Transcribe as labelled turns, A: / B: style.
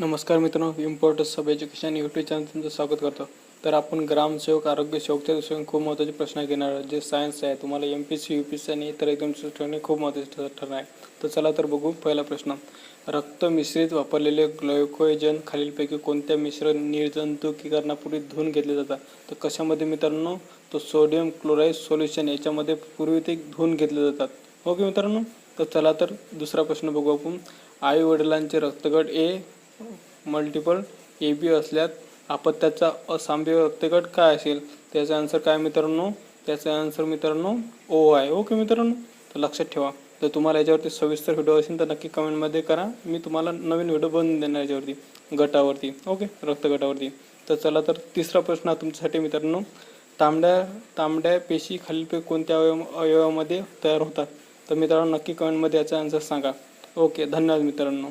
A: नमस्कार मित्रांनो, इम्पॉर्टन्स सब education YouTube channel तुमचं स्वागत करतो. तर आपण ग्रामसेवक आरोग्य सेवकच्या दृष्टीने खूप महत्त्वाचे प्रश्न घेणार आहोत. जे सायन्स आहे, तुम्हाला MPC UPSC आणि इतर एक्झाम ठरवणे खूप महत्त्वाचे ठरणार आहे. तर चला तर बघू. पहिला प्रश्न, रक्त मिश्रित वापरलेले ग्लायकोजन खालीलपैकी कोणत्या मिश्र निर्जंतुकीकरणापूर्वी धुवून घेतले जातात? तर कशामध्ये मित्रांनो? तो सोडियम क्लोराईड सोल्युशन याच्यामध्ये पूर्वी ते धुवून घेतले जातात. ओके मित्रांनो. तर चला तर दुसरा प्रश्न बघू आपण. आई वडिलांचे रक्तगट ए मल्टिपल AB असल्यास अपत्याचा असांभ्य रक्तगट काय असेल? त्याचा आन्सर काय मित्रांनो? त्याचा आन्सर मित्रांनो O आहे. ओके मित्रांनो. तर लक्षात ठेवा. तर तुम्हाला याच्यावरती सविस्तर व्हिडिओ असेल तर नक्की कमेंटमध्ये करा. मी तुम्हाला नवीन व्हिडिओ बनवून देणार याच्यावरती, गटावरती. ओके, रक्तगटावरती. तर चला तर तिसरा प्रश्न हा तुमच्यासाठी मित्रांनो. तांबड्या पेशी खालीलपैकी कोणत्या अवयवामध्ये तयार होतात? तर मित्रांनो नक्की कमेंटमध्ये याचा आन्सर सांगा. ओके, धन्यवाद मित्रांनो.